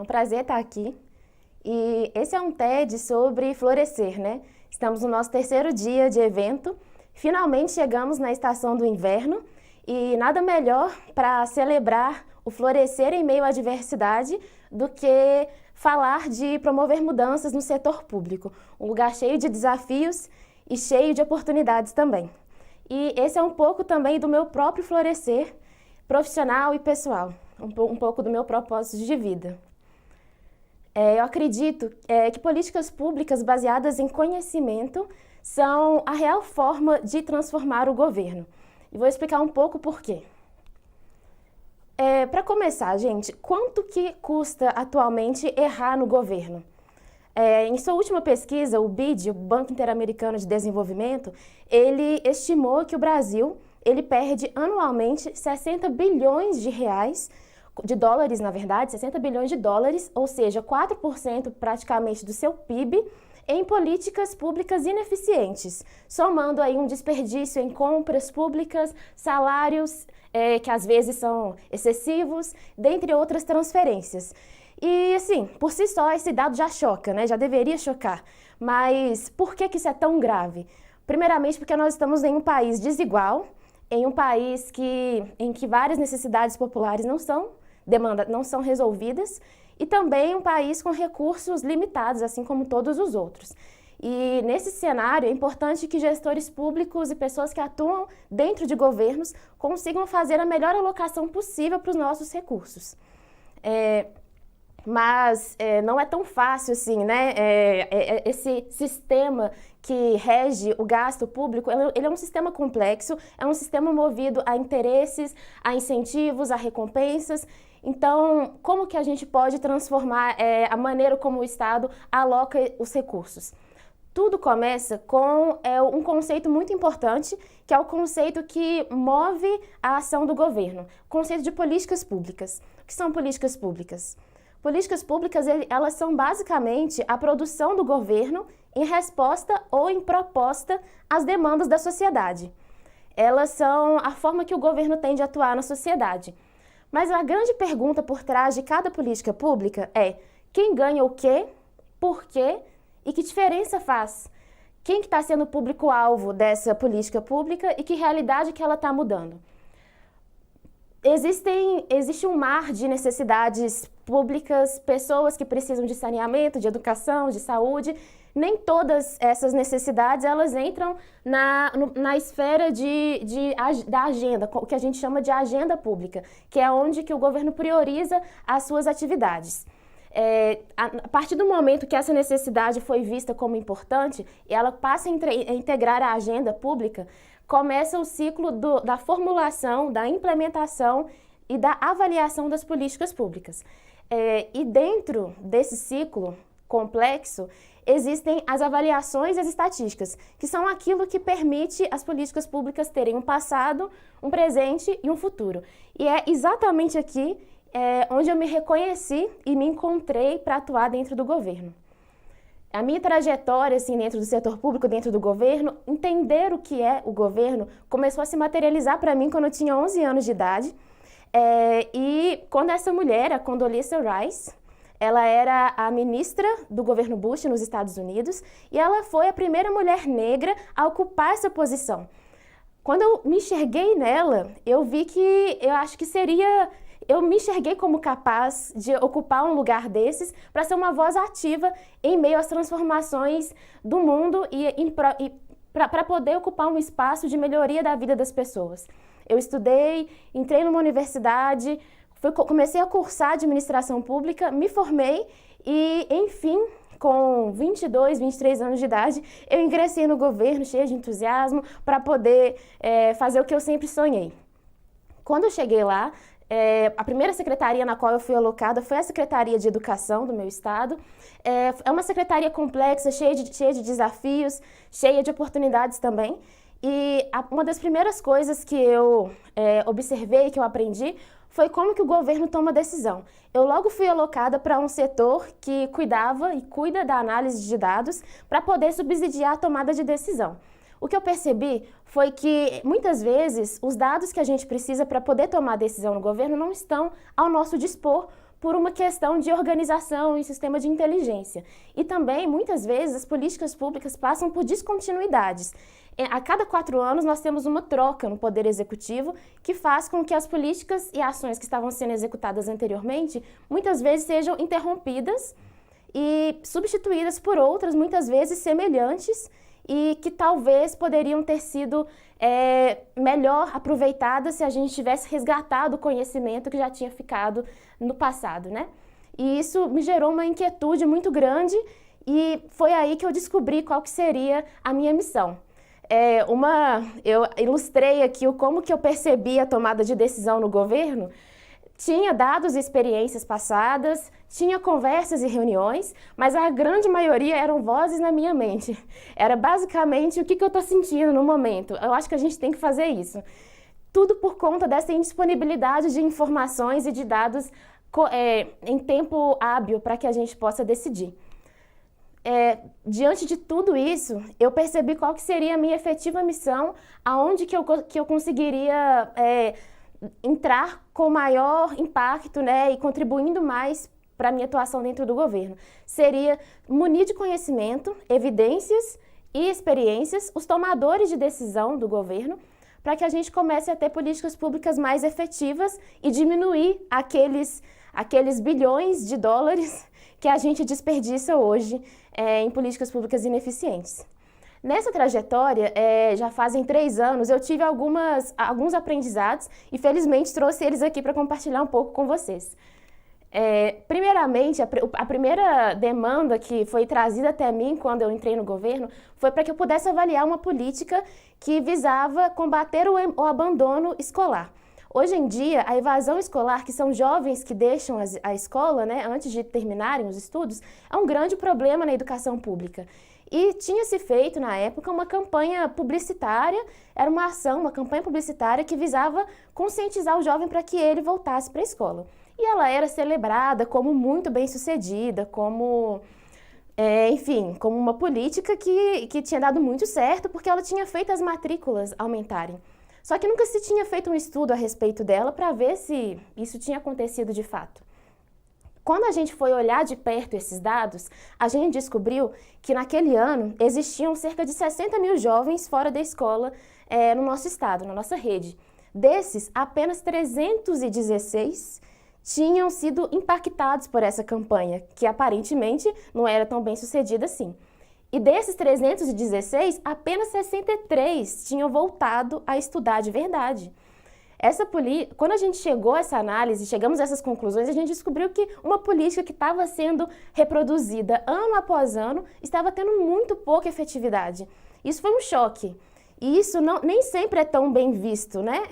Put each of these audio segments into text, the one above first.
um prazer estar aqui. E esse é um TED sobre florescer, né? Estamos no nosso terceiro dia de evento. Finalmente chegamos na estação do inverno e nada melhor para celebrar o florescer em meio à diversidade do que falar de promover mudanças no setor público, um lugar cheio de desafios e cheio de oportunidades também. E esse é um pouco também do meu próprio florescer profissional e pessoal, um pouco do meu propósito de vida. Eu acredito que políticas públicas baseadas em conhecimento são a real forma de transformar o governo. E vou explicar um pouco por quê. Para começar, gente, quanto que custa atualmente errar no governo? Em sua última pesquisa, o BID, o Banco Interamericano de Desenvolvimento, ele estimou que o Brasil ele perde anualmente 60 bilhões de reais, de dólares, na verdade, 60 bilhões de dólares, ou seja, 4% praticamente do seu PIB, em políticas públicas ineficientes, somando aí um desperdício em compras públicas, salários que às vezes são excessivos, dentre outras transferências. E assim, por si só esse dado já choca, né? Já deveria chocar. Mas por que isso é tão grave? Primeiramente porque nós estamos em um país desigual, em um país em que várias necessidades populares não são resolvidas, e também um país com recursos limitados, assim como todos os outros. E nesse cenário é importante que gestores públicos e pessoas que atuam dentro de governos consigam fazer a melhor alocação possível para os nossos recursos. Mas não é tão fácil assim, né? Esse sistema que rege o gasto público, ele é um sistema complexo, é um sistema movido a interesses, a incentivos, a recompensas. Então, como que a gente pode transformar a maneira como o Estado aloca os recursos? Tudo começa com um conceito muito importante, que é o conceito que move a ação do governo, o conceito de políticas públicas. O que são políticas públicas? Políticas públicas, elas são basicamente a produção do governo em resposta ou em proposta às demandas da sociedade. Elas são a forma que o governo tem de atuar na sociedade. Mas a grande pergunta por trás de cada política pública é quem ganha o quê, por quê e que diferença faz? Quem que está sendo o público-alvo dessa política pública e que realidade que ela está mudando? Existe um mar de necessidades públicas, pessoas que precisam de saneamento, de educação, de saúde. Nem todas essas necessidades elas entram na esfera da agenda, o que a gente chama de agenda pública, que é onde que o governo prioriza as suas atividades. A partir do momento que essa necessidade foi vista como importante e ela passa a integrar a agenda pública, começa o ciclo da formulação, da implementação e da avaliação das políticas públicas. E dentro desse ciclo complexo, existem as avaliações e as estatísticas, que são aquilo que permite as políticas públicas terem um passado, um presente e um futuro. E é exatamente aqui onde eu me reconheci e me encontrei para atuar dentro do governo. A minha trajetória assim, dentro do setor público, dentro do governo, entender o que é o governo, começou a se materializar para mim quando eu tinha 11 anos de idade. E quando essa mulher, a Condoleezza Rice, ela era a ministra do governo Bush nos Estados Unidos e ela foi a primeira mulher negra a ocupar essa posição. Quando eu me enxerguei nela, eu vi que eu me enxerguei como capaz de ocupar um lugar desses para ser uma voz ativa em meio às transformações do mundo e para poder ocupar um espaço de melhoria da vida das pessoas. Eu estudei, entrei numa universidade, comecei a cursar administração pública, me formei e, enfim, com 22, 23 anos de idade, eu ingressei no governo cheia de entusiasmo para poder fazer o que eu sempre sonhei. Quando eu cheguei lá, a primeira secretaria na qual eu fui alocada foi a Secretaria de Educação do meu estado. É uma secretaria complexa, cheia de desafios, cheia de oportunidades também. E uma das primeiras coisas que eu observei, que eu aprendi, foi como que o governo toma decisão. Eu logo fui alocada para um setor que cuidava e cuida da análise de dados para poder subsidiar a tomada de decisão. O que eu percebi foi que, muitas vezes, os dados que a gente precisa para poder tomar decisão no governo não estão ao nosso dispor, por uma questão de organização e sistema de inteligência. E também, muitas vezes, as políticas públicas passam por descontinuidades. A cada 4 anos, nós temos uma troca no Poder Executivo que faz com que as políticas e ações que estavam sendo executadas anteriormente, muitas vezes sejam interrompidas e substituídas por outras, muitas vezes semelhantes, e que talvez poderiam ter sido melhor aproveitadas se a gente tivesse resgatado o conhecimento que já tinha ficado no passado, né? E isso me gerou uma inquietude muito grande e foi aí que eu descobri qual que seria a minha missão. Eu ilustrei aqui como que eu percebi a tomada de decisão no governo. Tinha dados e experiências passadas, tinha conversas e reuniões, mas a grande maioria eram vozes na minha mente. Era basicamente o que eu estou sentindo no momento. Eu acho que a gente tem que fazer isso. Tudo por conta dessa indisponibilidade de informações e de dados em tempo hábil para que a gente possa decidir. Diante de tudo isso, eu percebi qual que seria a minha efetiva missão, aonde que eu conseguiria entrar com maior impacto, né, e contribuindo mais para a minha atuação dentro do governo. Seria munir de conhecimento, evidências e experiências os tomadores de decisão do governo, para que a gente comece a ter políticas públicas mais efetivas e diminuir aqueles bilhões de dólares que a gente desperdiça hoje em políticas públicas ineficientes. Nessa trajetória, já fazem 3 anos, eu tive alguns aprendizados e felizmente trouxe eles aqui para compartilhar um pouco com vocês. Primeiramente, a primeira demanda que foi trazida até mim quando eu entrei no governo foi para que eu pudesse avaliar uma política que visava combater o abandono escolar. Hoje em dia, a evasão escolar, que são jovens que deixam a escola, né, antes de terminarem os estudos, é um grande problema na educação pública. E tinha-se feito, na época, uma campanha publicitária, era uma ação, uma campanha publicitária que visava conscientizar o jovem para que ele voltasse para a escola. E ela era celebrada como muito bem-sucedida, como uma política que tinha dado muito certo, porque ela tinha feito as matrículas aumentarem. Só que nunca se tinha feito um estudo a respeito dela para ver se isso tinha acontecido de fato. Quando a gente foi olhar de perto esses dados, a gente descobriu que naquele ano existiam cerca de 60 mil jovens fora da escola no nosso estado, na nossa rede. Desses, apenas 316 tinham sido impactados por essa campanha, que aparentemente não era tão bem sucedida assim. E desses 316, apenas 63 tinham voltado a estudar de verdade. Quando a gente chegou a essa análise, chegamos a essas conclusões, a gente descobriu que uma política que estava sendo reproduzida ano após ano estava tendo muito pouca efetividade. Isso foi um choque. E isso nem sempre é tão bem visto, né?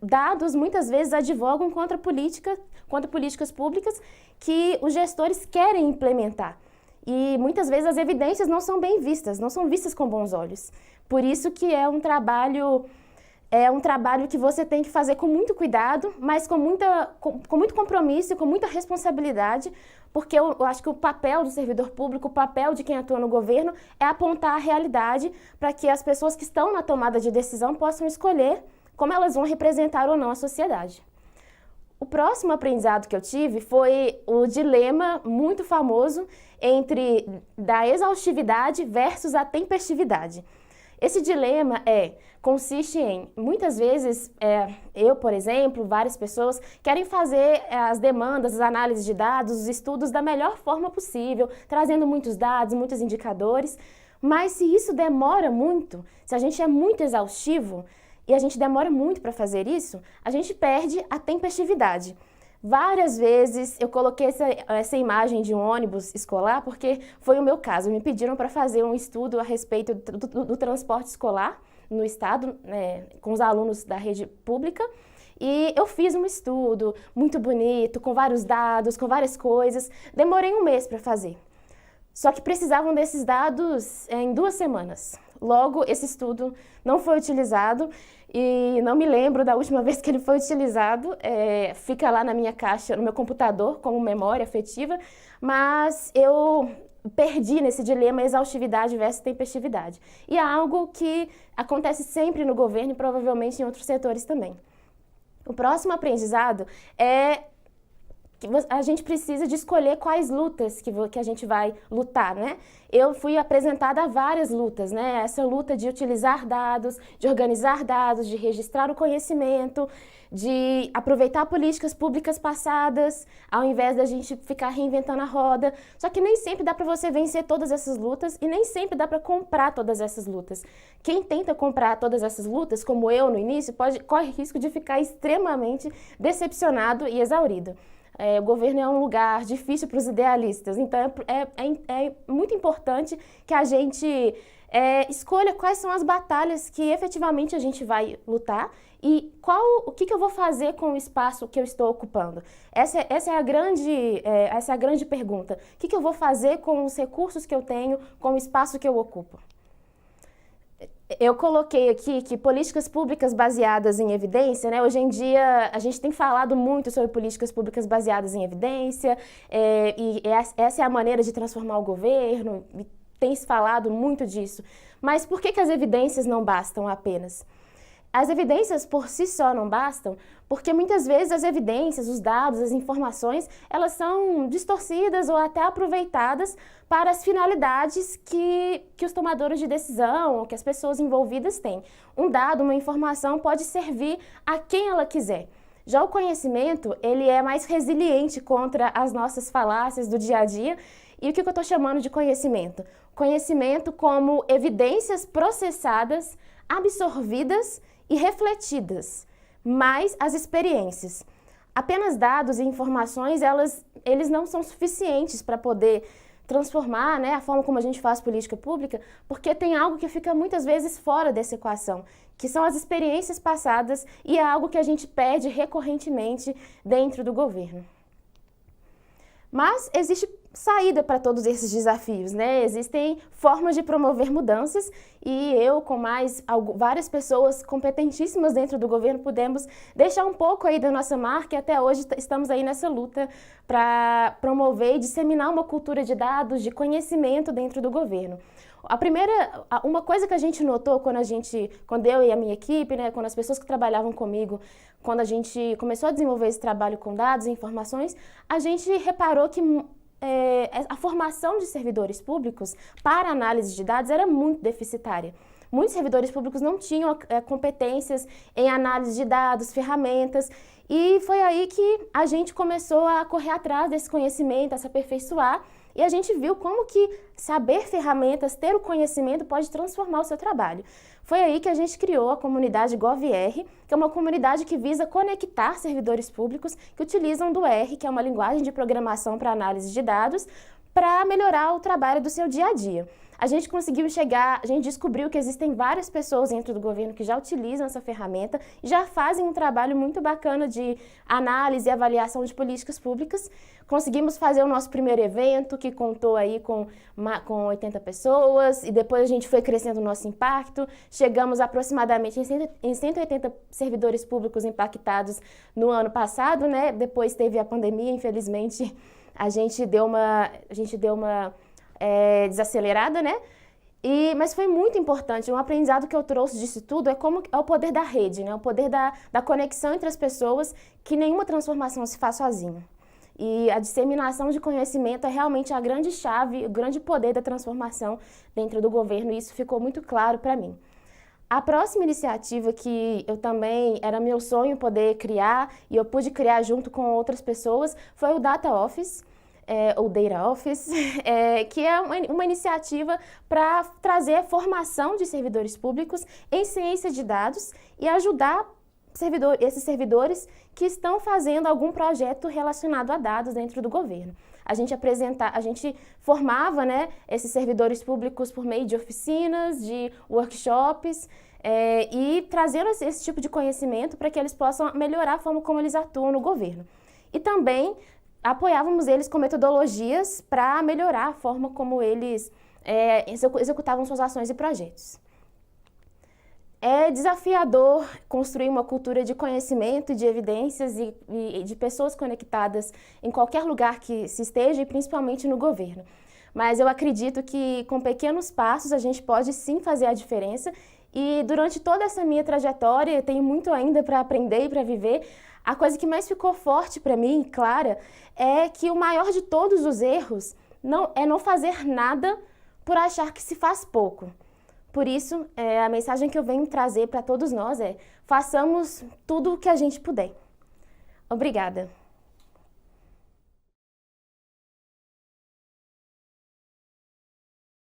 Dados muitas vezes advogam contra políticas públicas que os gestores querem implementar. E muitas vezes as evidências não são bem vistas, não são vistas com bons olhos. Por isso que é um trabalho que você tem que fazer com muito cuidado, mas com muito compromisso e com muita responsabilidade, porque eu acho que o papel do servidor público, o papel de quem atua no governo, é apontar a realidade para que as pessoas que estão na tomada de decisão possam escolher como elas vão representar ou não a sociedade. O próximo aprendizado que eu tive foi o dilema muito famoso da exaustividade versus a tempestividade. Esse dilema consiste em, muitas vezes, eu, por exemplo, várias pessoas querem fazer as demandas, as análises de dados, os estudos da melhor forma possível, trazendo muitos dados, muitos indicadores, mas se isso demora muito, se a gente é muito exaustivo e a gente demora muito para fazer isso, a gente perde a tempestividade. Várias vezes eu coloquei essa imagem de um ônibus escolar porque foi o meu caso. Me pediram para fazer um estudo a respeito do transporte escolar no estado, né, com os alunos da rede pública. E eu fiz um estudo muito bonito, com vários dados, com várias coisas. Demorei 1 mês para fazer. Só que precisavam desses dados em 2 semanas. Logo, esse estudo não foi utilizado e não me lembro da última vez que ele foi utilizado. Fica lá na minha caixa, no meu computador, como memória afetiva, mas eu perdi nesse dilema exaustividade versus tempestividade. E é algo que acontece sempre no governo e provavelmente em outros setores também. O próximo aprendizado é a gente precisa de escolher quais lutas que a gente vai lutar, né? Eu fui apresentada a várias lutas, né? Essa luta de utilizar dados, de organizar dados, de registrar o conhecimento, de aproveitar políticas públicas passadas, ao invés da gente ficar reinventando a roda. Só que nem sempre dá para você vencer todas essas lutas e nem sempre dá para comprar todas essas lutas. Quem tenta comprar todas essas lutas, como eu no início, corre risco de ficar extremamente decepcionado e exaurido. O governo é um lugar difícil para os idealistas, então é muito importante que a gente escolha quais são as batalhas que efetivamente a gente vai lutar e o que eu vou fazer com o espaço que eu estou ocupando. Essa é a grande pergunta. O que eu vou fazer com os recursos que eu tenho, com o espaço que eu ocupo? Eu coloquei aqui que políticas públicas baseadas em evidência, né? Hoje em dia a gente tem falado muito sobre políticas públicas baseadas em evidência, essa é a maneira de transformar o governo, e tem se falado muito disso. Mas por que as evidências não bastam apenas? As evidências por si só não bastam, porque muitas vezes as evidências, os dados, as informações, elas são distorcidas ou até aproveitadas para as finalidades que os tomadores de decisão ou que as pessoas envolvidas têm. Um dado, uma informação pode servir a quem ela quiser. Já o conhecimento, ele é mais resiliente contra as nossas falácias do dia a dia. E o que eu estou chamando de conhecimento? Conhecimento como evidências processadas, absorvidas e refletidas, mais as experiências. Apenas dados e informações, eles não são suficientes para poder transformar, né, a forma como a gente faz política pública, porque tem algo que fica muitas vezes fora dessa equação, que são as experiências passadas e é algo que a gente perde recorrentemente dentro do governo. Mas existe saída para todos esses desafios, né? Existem formas de promover mudanças e eu, com mais várias pessoas competentíssimas dentro do governo, pudemos deixar um pouco aí da nossa marca e até hoje estamos aí nessa luta para promover e disseminar uma cultura de dados, de conhecimento dentro do governo. Uma coisa que a gente notou quando eu e a minha equipe, né, quando as pessoas que trabalhavam comigo, quando a gente começou a desenvolver esse trabalho com dados e informações, a gente reparou que a formação de servidores públicos para análise de dados era muito deficitária. Muitos servidores públicos não tinham competências em análise de dados, ferramentas, e foi aí que a gente começou a correr atrás desse conhecimento, a se aperfeiçoar, e a gente viu como que saber ferramentas, ter o conhecimento pode transformar o seu trabalho. Foi aí que a gente criou a comunidade GovR, que é uma comunidade que visa conectar servidores públicos que utilizam do R, que é uma linguagem de programação para análise de dados, para melhorar o trabalho do seu dia a dia. A gente descobriu que existem várias pessoas dentro do governo que já utilizam essa ferramenta e já fazem um trabalho muito bacana de análise e avaliação de políticas públicas. Conseguimos fazer o nosso primeiro evento, que contou aí com 80 pessoas, e depois a gente foi crescendo o nosso impacto. Chegamos aproximadamente em 180 servidores públicos impactados no ano passado, né? Depois teve a pandemia, infelizmente, a gente deu uma desacelerada, né? Mas foi muito importante. Um aprendizado que eu trouxe disso tudo é o poder da rede, né? O poder da conexão entre as pessoas, que nenhuma transformação se faz sozinha. E a disseminação de conhecimento é realmente a grande chave, o grande poder da transformação dentro do governo, e isso ficou muito claro para mim. A próxima iniciativa que era meu sonho poder criar, e eu pude criar junto com outras pessoas, foi o Data Office, ou Data Office, que é uma iniciativa para trazer a formação de servidores públicos em ciência de dados e ajudar esses servidores que estão fazendo algum projeto relacionado a dados dentro do governo. A gente formava, né, esses servidores públicos por meio de oficinas, de workshops, e trazendo esse tipo de conhecimento para que eles possam melhorar a forma como eles atuam no governo. E também apoiávamos eles com metodologias para melhorar a forma como eles executavam suas ações e projetos. É desafiador construir uma cultura de conhecimento, de evidências e de pessoas conectadas em qualquer lugar que se esteja, e principalmente no governo. Mas eu acredito que com pequenos passos a gente pode sim fazer a diferença E durante toda essa minha trajetória, eu tenho muito ainda para aprender e para viver. A coisa que mais ficou forte para mim, clara, é que o maior de todos os erros não fazer nada por achar que se faz pouco. Por isso, a mensagem que eu venho trazer para todos nós é: façamos tudo o que a gente puder. Obrigada.